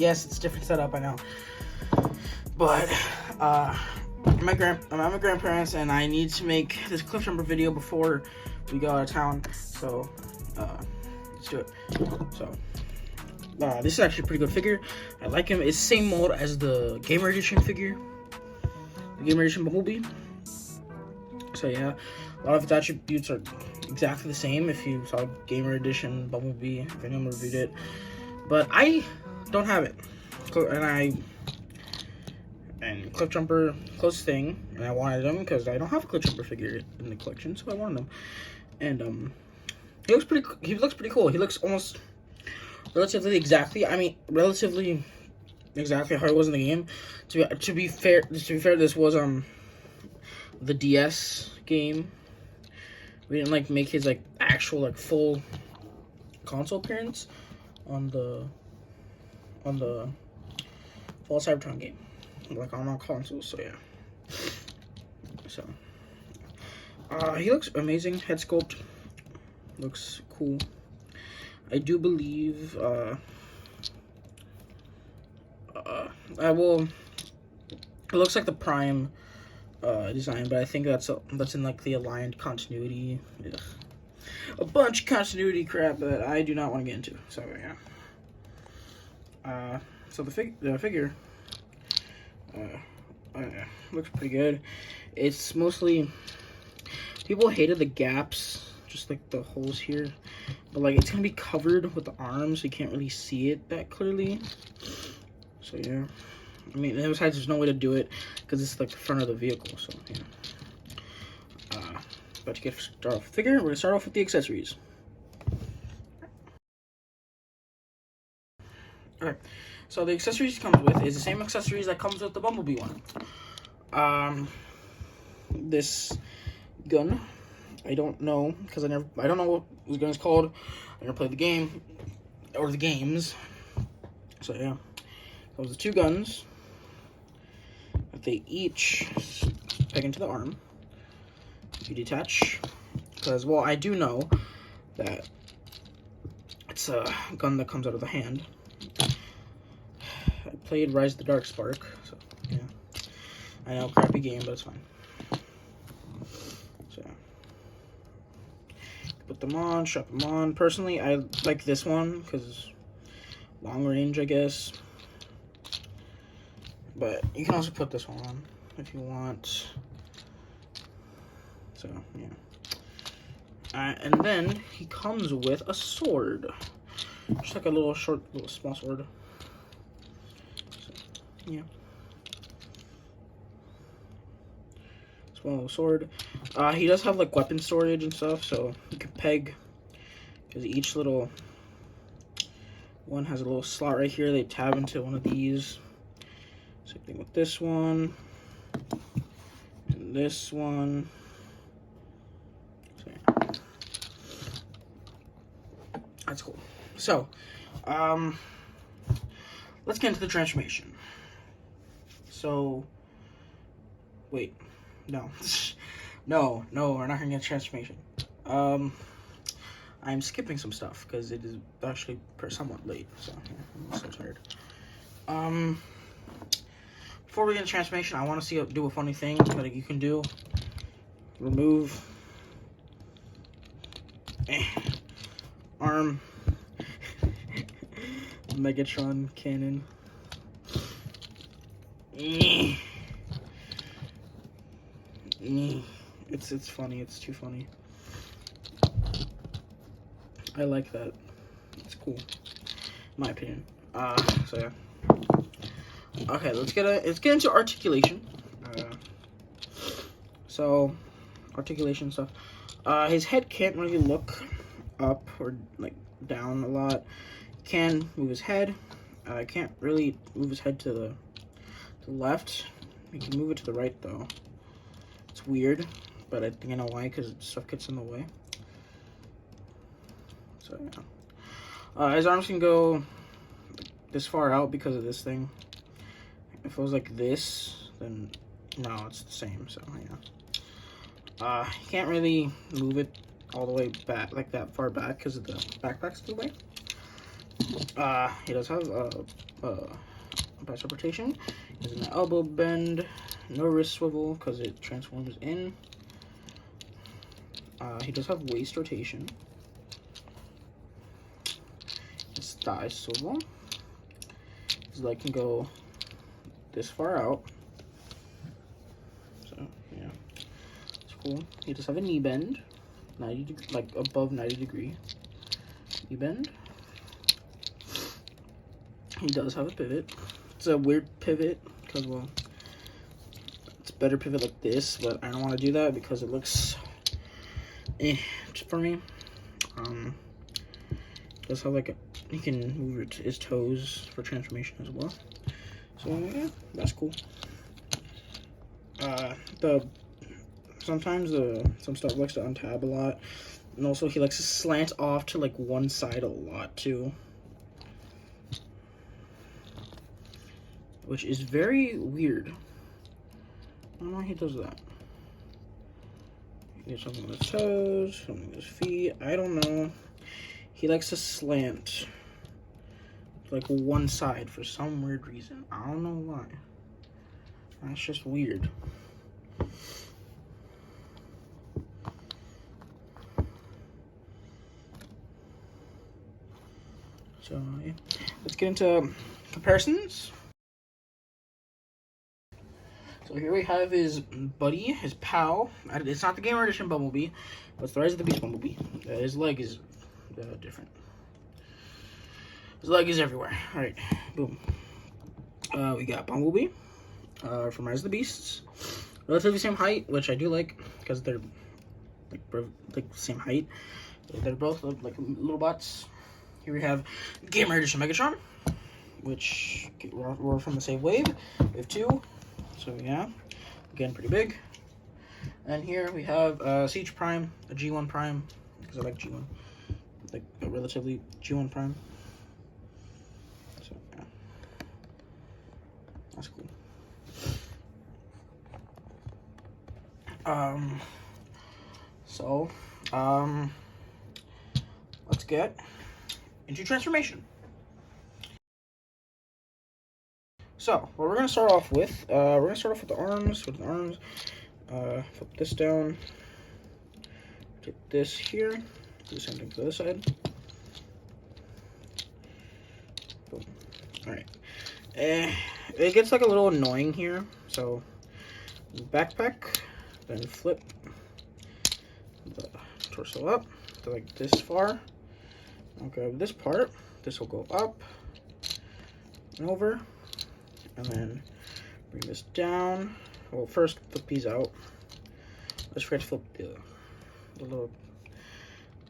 DS, it's a different setup, I know. But I'm at my grandparents, and I need to make this Cliffjumper video before we go out of town. So let's do it. So this is actually a pretty good figure. I like him. It's the same mold as the Gamer Edition figure, the Gamer Edition Bumblebee. So yeah, a lot of its attributes are exactly the same if you saw Gamer Edition Bumblebee, if anyone reviewed it. But I don't have it, and Cliffjumper, close thing, and I wanted them because I don't have a Cliffjumper figure in the collection, so I wanted them. And he looks pretty cool. He looks almost relatively exactly how it was in the game. To be fair, this was the DS game. We didn't like make his like actual like full console appearance on the Fall Cybertron game, like on our consoles. So yeah. So he looks amazing. Head sculpt looks cool. I do believe it looks like the Prime design, but I think that's in like the aligned continuity. Ugh. A bunch of continuity crap that I do not want to get into. So yeah. So the figure looks pretty good. It's mostly, people hated the gaps, just like the holes here, but like it's gonna be covered with the arms, so you can't really see it that clearly. So yeah, I mean, besides there's no way to do it because it's like the front of the vehicle. So yeah. But to start off the figure, we're gonna start off with the accessories. Okay, so the accessories it comes with is the same accessories that comes with the Bumblebee one. This gun, I don't know because I don't know what this gun is called. I never played the game or the games. So yeah, those are the two guns that they each peg into the arm. You detach, because well, I do know that it's a gun that comes out of the hand. I played Rise of the Dark Spark, so yeah. I know, crappy game, but it's fine. So put them on, strap them on. Personally, I like this one because long range, I guess. But you can also put this one on if you want. So yeah. And then he comes with a sword, just like a little small sword. So, yeah. Small little sword. He does have like weapon storage and stuff, so you can peg, because each little one has a little slot right here. They tab into one of these. Same thing with this one and this one. So, yeah. That's cool. So, let's get into the transformation. So, wait. No. no, we're not gonna get transformation. I'm skipping some stuff because it is actually somewhat late, so yeah, I'm so tired. Before we get into transformation, I want to do a funny thing that you can do. Remove arm Megatron cannon. It's funny. It's too funny. I like that. It's cool, in my opinion. So yeah. Okay, let's get into articulation. So articulation stuff. His head can't really look up or like down a lot. He can move his head. Can't really move his head to the left. He can move it to the right though. It's weird, but I think I know why, because stuff gets in the way. So yeah. His arms can go this far out because of this thing. If it was like this, then no, it's the same. So yeah. He can't really move it all the way back, like that far back, because of the backpack's in the way. He does have bicep rotation. He has an elbow bend, no wrist swivel because it transforms in. He does have waist rotation. His thigh swivel. His leg can go this far out. So yeah, it's cool. He does have a knee bend, 90 like above 90 degree knee bend. He does have a pivot. It's a weird pivot because, well, it's a better pivot like this, but I don't want to do that because it looks for me. Does have like he can move his toes for transformation as well. So yeah, that's cool. Sometimes some stuff likes to untab a lot, and also he likes to slant off to like one side a lot too, which is very weird. I don't know why he does that. He gets something on his toes, something on his feet. I don't know. He likes to slant like one side for some weird reason. I don't know why. That's just weird. So yeah, let's get into comparisons. So here we have his buddy, his pal. It's not the Gamer Edition Bumblebee, but it's the Rise of the Beast Bumblebee. His leg is different. His leg is everywhere. All right, boom. We got Bumblebee from Rise of the Beasts. Relatively same height, which I do like because they're like same height. They're both like little bots. Here we have Gamer Edition Megatron, which we're from the same wave. Wave 2. So yeah, again, pretty big. And here we have Siege Prime, a G1 Prime, because I like G1, like a relatively G1 Prime. So yeah, that's cool. Let's get into transformation. So, what we're gonna start off with, the arms. Flip this down. Take this here. Do the same thing for this side. Boom. All right. It gets like a little annoying here. So, backpack, then flip the torso up to like this far. I'll grab this part. This will go up and over. And then bring this down. Well, first flip these out. Let's forget to flip the little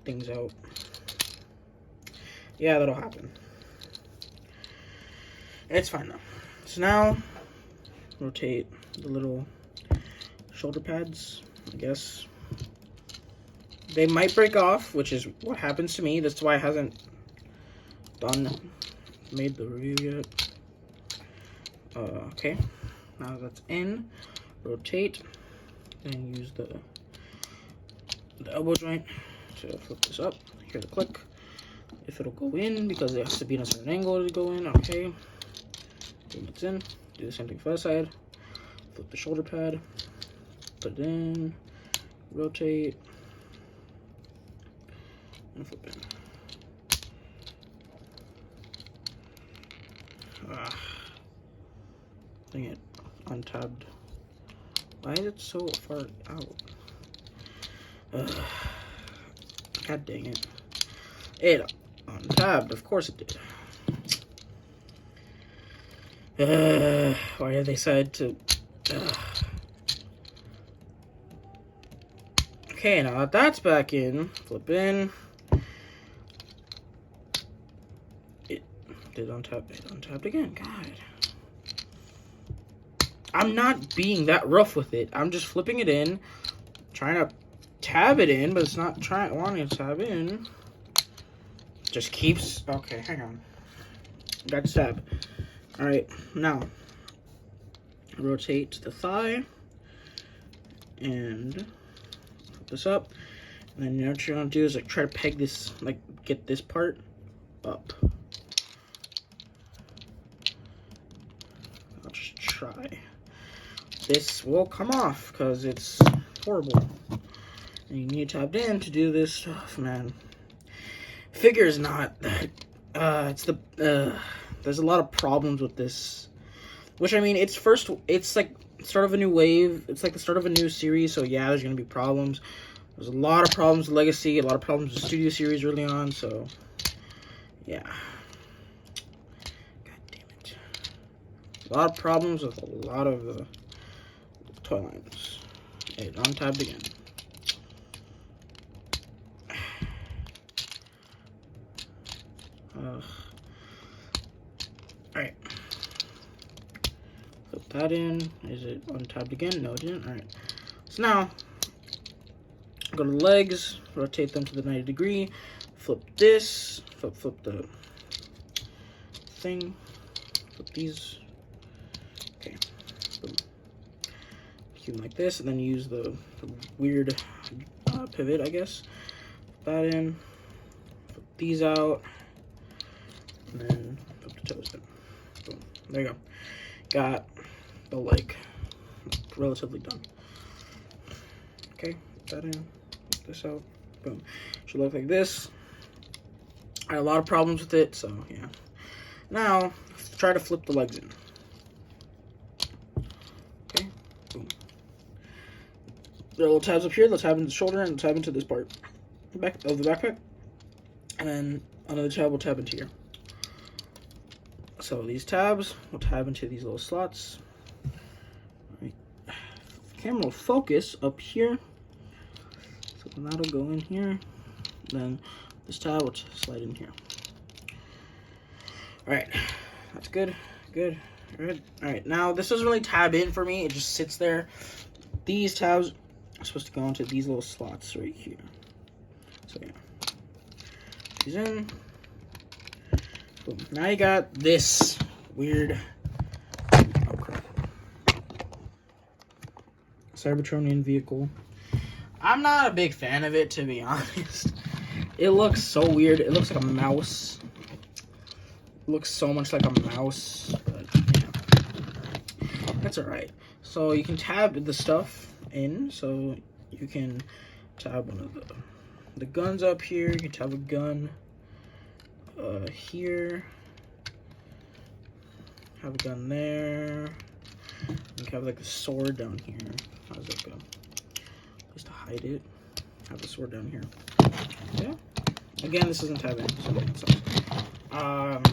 things out. Yeah, that'll happen. It's fine though. So now, rotate the little shoulder pads, I guess. They might break off, which is what happens to me. That's why I haven't made the review yet. Okay, now that's in, rotate, and use the elbow joint to flip this up. Hear the click. If it'll go in, because it has to be in a certain angle to go in, okay. Boom, it's in. Do the same thing for the side. Flip the shoulder pad, put it in, rotate, and flip in. Dang it, untabbed. Why is it so far out? God dang it. It untabbed, of course it did. Why did they decide to... Okay, now that that's back in, flip in. It did untap, it untapped again, God. I'm not being that rough with it. I'm just flipping it in, trying to tab it in, but it's not wanting to tab in. Just keeps. Okay, hang on. Got to tab. All right, now rotate the thigh and flip this up, and then what you're gonna do is like try to peg this, like get this part up. try. This will come off because it's horrible. And you need tapped in to do this stuff, man. Figure is not that. There's a lot of problems with this. Which, I mean, it's like start of a new wave. It's like the start of a new series, so yeah, there's gonna be problems. There's a lot of problems with Legacy, a lot of problems with Studio Series early on, so yeah. God damn it. A lot of problems with a lot of the toy lines. It untabbed again. Alright. Flip that in. Is it untabbed again? No, it didn't. Alright. So now, go to the legs, rotate them to the 90 degree, flip this, flip the thing, flip these. Okay. Boom. Keep them like this, and then use the weird pivot, I guess. Flip that in, flip these out, and then flip the toes in. Boom. There you go. Got the leg relatively done. Okay, put that in, put this out, boom. Should look like this. I had a lot of problems with it, so yeah. Now, try to flip the legs in. Okay, boom. There are little tabs up here. They'll tab into the shoulder and tab into this part back of the backpack. And then another tab will tab into here. So these tabs will tab into these little slots. Right. Camera will focus up here. So then that'll go in here. Then this tab will slide in here. Alright. That's good. Good. Good. Alright. Now this doesn't really tab in for me. It just sits there. These tabs are supposed to go into these little slots right here. So yeah. These in. Boom. Now you got this weird, oh crap, Cybertronian vehicle. I'm not a big fan of it, to be honest. It looks so weird. It looks like a mouse. It looks so much like a mouse, but yeah, that's alright. So you can tab the stuff in. So you can tab one of the guns up here. You can tab a gun. Here, have a gun there. You can have like a sword down here. How does that go? Just to hide it. Have the sword down here. Yeah. Again, this isn't tabbing, so it sucks.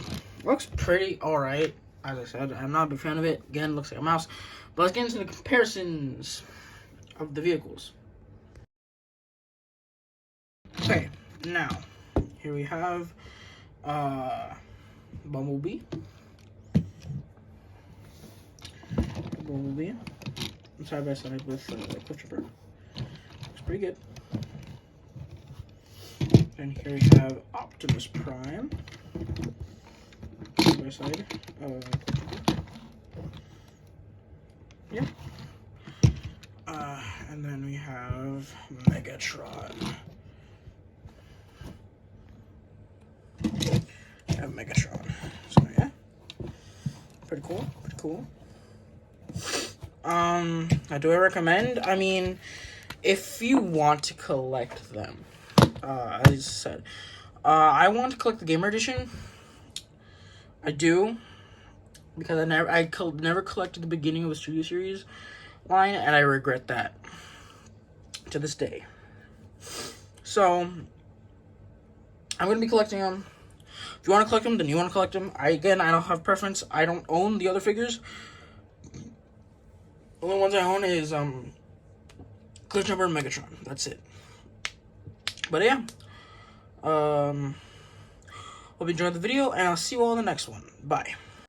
Looks pretty alright. As I said, I'm not a big fan of it. Again, looks like a mouse. But let's get into the comparisons of the vehicles. Okay, now here we have Bumblebee, side by side with Cliffjumper. Looks pretty good. And here we have Optimus Prime, side by side. Yeah. And then we have Megatron. Megatron. So yeah, pretty cool. Pretty cool. Do I recommend? I mean, if you want to collect them, as I said, I want to collect the Gamer Edition. I do, because I never collected the beginning of a Studio Series line, and I regret that to this day. So I'm gonna be collecting them. If you want to collect them, then you want to collect them. I don't have preference. I don't own the other figures. The only ones I own is Cliffjumper and Megatron. That's it. But yeah. Hope you enjoyed the video, and I'll see you all in the next one. Bye.